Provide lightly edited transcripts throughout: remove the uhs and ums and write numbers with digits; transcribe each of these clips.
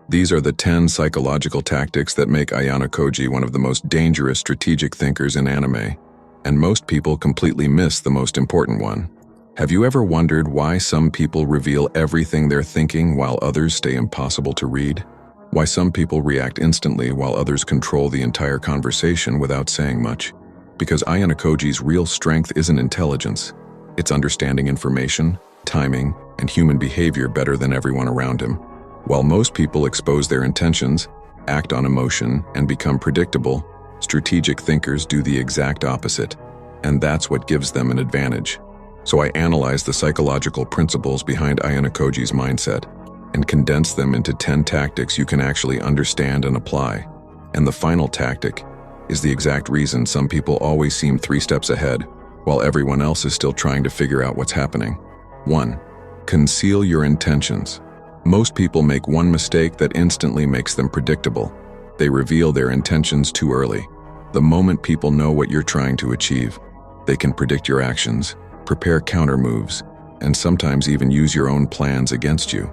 These are the 10 psychological tactics that make Ayanokoji one of the most dangerous strategic thinkers in anime, and most people completely miss the most important one. Have you ever wondered why some people reveal everything they're thinking while others stay impossible to read? Why some people react instantly while others control the entire conversation without saying much? Because Ayanokoji's real strength isn't intelligence. It's understanding information, timing, and human behavior better than everyone around him. While most people expose their intentions, act on emotion, and become predictable, strategic thinkers do the exact opposite, and that's what gives them an advantage. So I analyzed the psychological principles behind Ayanokoji's mindset and condensed them into 10 tactics you can actually understand and apply. And the final tactic is the exact reason some people always seem 3 steps ahead, while everyone else is still trying to figure out what's happening. 1. Conceal your intentions. Most people make one mistake that instantly makes them predictable. They reveal their intentions too early. The moment people know what you're trying to achieve, they can predict your actions, prepare counter moves, and sometimes even use your own plans against you.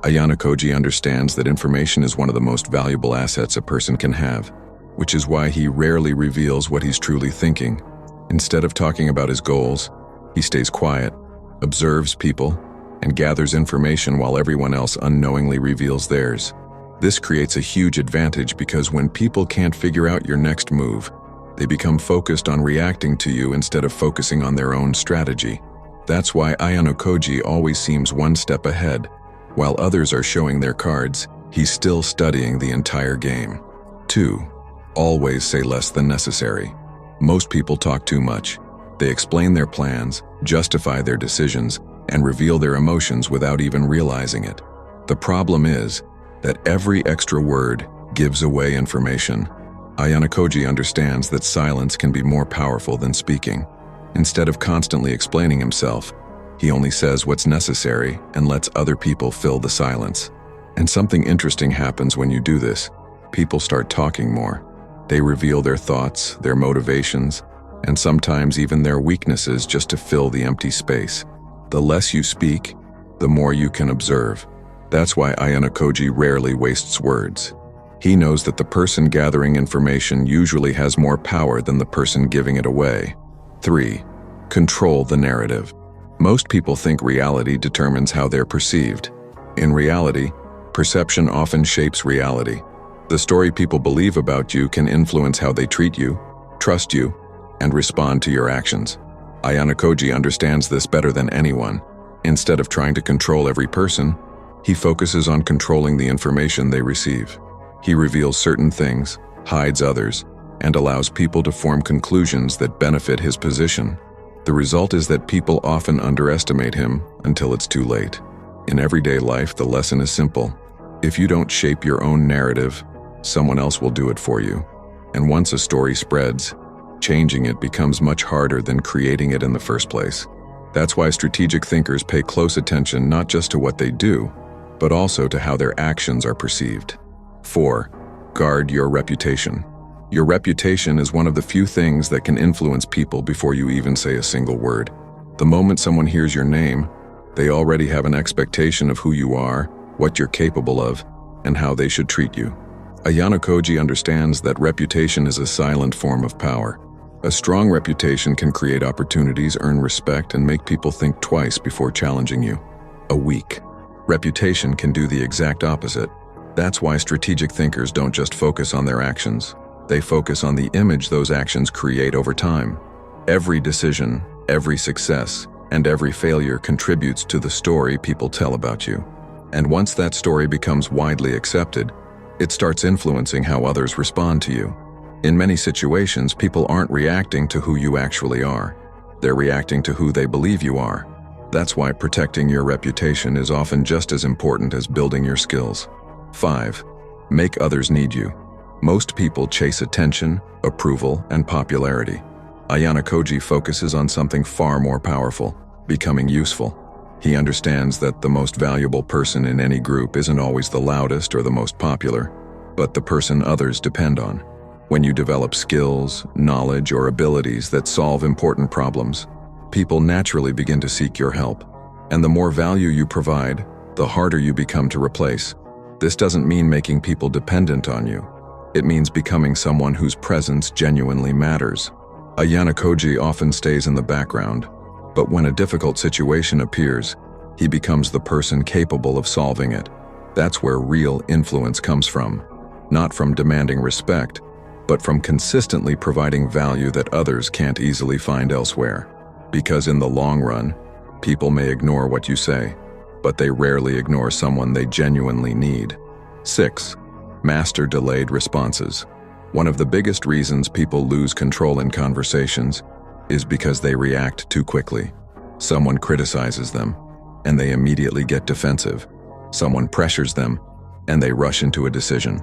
Ayanokoji understands that information is one of the most valuable assets a person can have, which is why he rarely reveals what he's truly thinking. Instead of talking about his goals, he stays quiet, observes people, and gathers information while everyone else unknowingly reveals theirs. This creates a huge advantage because when people can't figure out your next move, they become focused on reacting to you instead of focusing on their own strategy. That's why Ayanokoji always seems one step ahead. While others are showing their cards, he's still studying the entire game. 2. Always say less than necessary. Most people talk too much. They explain their plans, justify their decisions, and reveal their emotions without even realizing it. The problem is that every extra word gives away information. Ayanokoji understands that silence can be more powerful than speaking. Instead of constantly explaining himself, he only says what's necessary and lets other people fill the silence. And something interesting happens when you do this. People start talking more. They reveal their thoughts, their motivations, and sometimes even their weaknesses just to fill the empty space. The less you speak, the more you can observe. That's why Ayanokoji rarely wastes words. He knows that the person gathering information usually has more power than the person giving it away. 3. Control the narrative. Most people think reality determines how they're perceived. In reality, perception often shapes reality. The story people believe about you can influence how they treat you, trust you, and respond to your actions. Ayanokoji understands this better than anyone. Instead of trying to control every person, he focuses on controlling the information they receive. He reveals certain things, hides others, and allows people to form conclusions that benefit his position. The result is that people often underestimate him until it's too late. In everyday life, the lesson is simple. If you don't shape your own narrative, someone else will do it for you. And once a story spreads, changing it becomes much harder than creating it in the first place. That's why strategic thinkers pay close attention not just to what they do, but also to how their actions are perceived. 4. Guard your reputation. Your reputation is one of the few things that can influence people before you even say a single word. The moment someone hears your name, they already have an expectation of who you are, what you're capable of, and how they should treat you. Ayanokoji understands that reputation is a silent form of power. A strong reputation can create opportunities, earn respect, and make people think twice before challenging you. A weak reputation can do the exact opposite. That's why strategic thinkers don't just focus on their actions. They focus on the image those actions create over time. Every decision, every success, and every failure contributes to the story people tell about you. And once that story becomes widely accepted, it starts influencing how others respond to you. In many situations, people aren't reacting to who you actually are. They're reacting to who they believe you are. That's why protecting your reputation is often just as important as building your skills. 5. Make others need you. Most people chase attention, approval, and popularity. Ayanokoji focuses on something far more powerful, becoming useful. He understands that the most valuable person in any group isn't always the loudest or the most popular, but the person others depend on. When you develop skills, knowledge, or abilities that solve important problems, people naturally begin to seek your help. And the more value you provide, the harder you become to replace. This doesn't mean making people dependent on you. It means becoming someone whose presence genuinely matters. Ayanokoji often stays in the background, but when a difficult situation appears, he becomes the person capable of solving it. That's where real influence comes from, not from demanding respect, but from consistently providing value that others can't easily find elsewhere. Because in the long run, people may ignore what you say, but they rarely ignore someone they genuinely need. 6. Master delayed responses. One of the biggest reasons people lose control in conversations is because they react too quickly. Someone criticizes them, and they immediately get defensive. Someone pressures them, and they rush into a decision.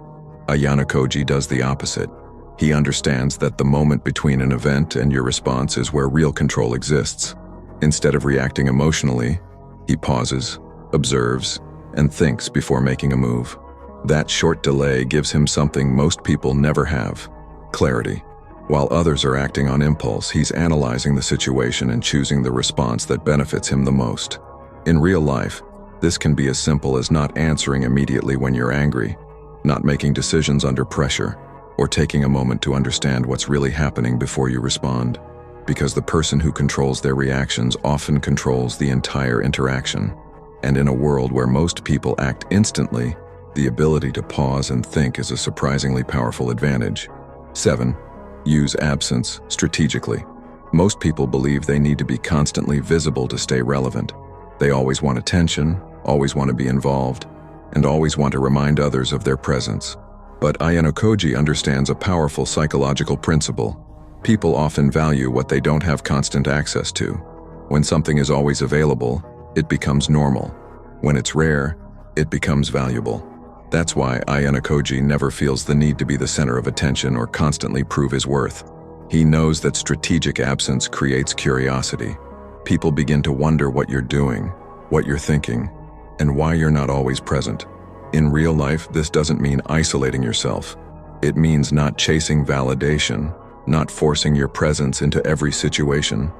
Ayanokoji does the opposite. He understands that the moment between an event and your response is where real control exists. Instead of reacting emotionally, he pauses, observes, and thinks before making a move. That short delay gives him something most people never have: clarity. While others are acting on impulse, he's analyzing the situation and choosing the response that benefits him the most. In real life, this can be as simple as not answering immediately when you're angry, not making decisions under pressure, or taking a moment to understand what's really happening before you respond. Because the person who controls their reactions often controls the entire interaction. And in a world where most people act instantly, the ability to pause and think is a surprisingly powerful advantage. 7. Use absence strategically. Most people believe they need to be constantly visible to stay relevant. They always want attention, always want to be involved, and always want to remind others of their presence. But Ayanokoji understands a powerful psychological principle. People often value what they don't have constant access to. When something is always available, it becomes normal. When it's rare, it becomes valuable. That's why Ayanokoji never feels the need to be the center of attention or constantly prove his worth. He knows that strategic absence creates curiosity. People begin to wonder what you're doing, what you're thinking, and why you're not always present. In real life, this doesn't mean isolating yourself. It means not chasing validation, not forcing your presence into every situation,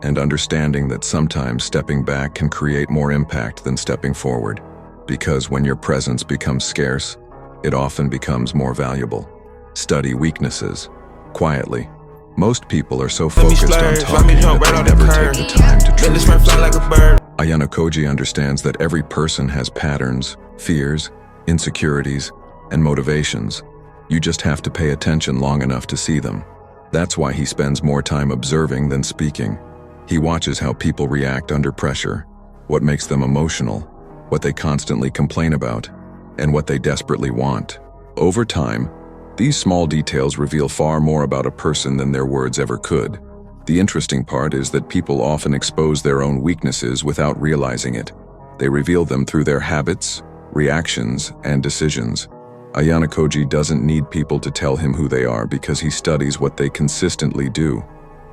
and understanding that sometimes stepping back can create more impact than stepping forward. Because when your presence becomes scarce, it often becomes more valuable. Study weaknesses quietly. Most people are so focused on talking that they never take the time to truly observe. Ayanokoji understands that every person has patterns, fears, insecurities, and motivations. You just have to pay attention long enough to see them. That's why he spends more time observing than speaking. He watches how people react under pressure, what makes them emotional, what they constantly complain about, and what they desperately want. Over time, these small details reveal far more about a person than their words ever could. The interesting part is that people often expose their own weaknesses without realizing it. They reveal them through their habits, reactions, and decisions. Ayanokoji doesn't need people to tell him who they are because he studies what they consistently do.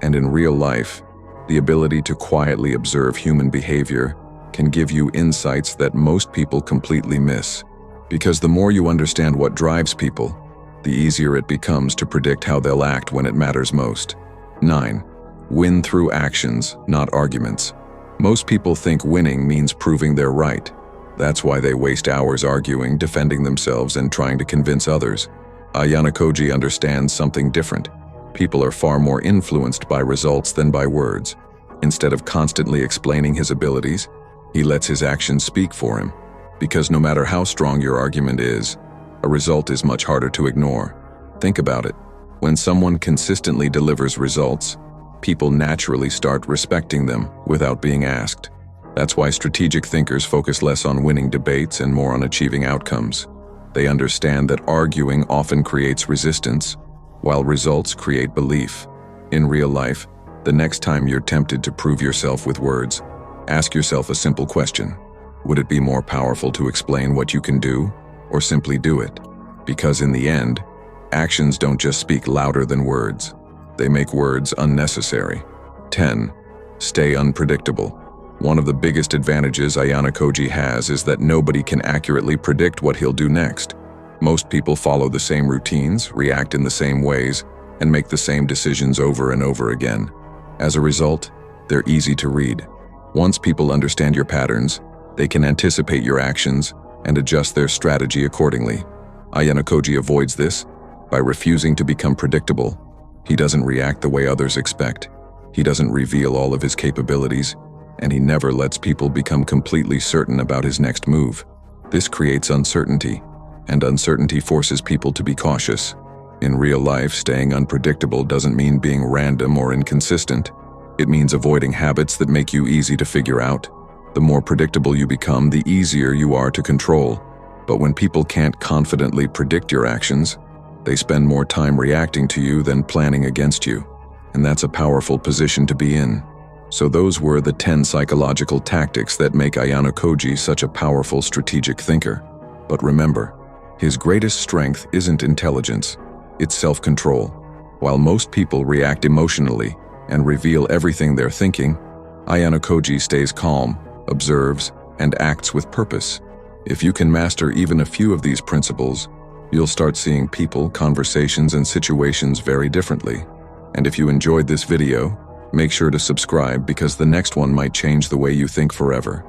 And in real life, the ability to quietly observe human behavior can give you insights that most people completely miss. Because the more you understand what drives people, the easier it becomes to predict how they'll act when it matters most. 9. Win through actions, not arguments. Most people think winning means proving they're right. That's why they waste hours arguing, defending themselves, and trying to convince others. Ayanokoji understands something different. People are far more influenced by results than by words. Instead of constantly explaining his abilities, he lets his actions speak for him. Because no matter how strong your argument is, a result is much harder to ignore. Think about it. When someone consistently delivers results, people naturally start respecting them without being asked. That's why strategic thinkers focus less on winning debates and more on achieving outcomes. They understand that arguing often creates resistance, while results create belief. In real life, the next time you're tempted to prove yourself with words, ask yourself a simple question. Would it be more powerful to explain what you can do, or simply do it? Because in the end, actions don't just speak louder than words. They make words unnecessary. 10. Stay unpredictable. One of the biggest advantages Ayanokoji has is that nobody can accurately predict what he'll do next. Most people follow the same routines, react in the same ways, and make the same decisions over and over again. As a result, they're easy to read. Once people understand your patterns, they can anticipate your actions and adjust their strategy accordingly. Ayanokoji avoids this by refusing to become predictable. He doesn't react the way others expect. He doesn't reveal all of his capabilities, and he never lets people become completely certain about his next move. This creates uncertainty, and uncertainty forces people to be cautious. In real life, staying unpredictable doesn't mean being random or inconsistent. It means avoiding habits that make you easy to figure out. The more predictable you become, the easier you are to control. But when people can't confidently predict your actions, they spend more time reacting to you than planning against you. And that's a powerful position to be in. So those were the 10 psychological tactics that make Ayanokoji such a powerful strategic thinker. But remember, his greatest strength isn't intelligence, it's self-control. While most people react emotionally and reveal everything they're thinking, Ayanokoji stays calm, observes, and acts with purpose. If you can master even a few of these principles, you'll start seeing people, conversations, and situations very differently. And if you enjoyed this video, make sure to subscribe because the next one might change the way you think forever.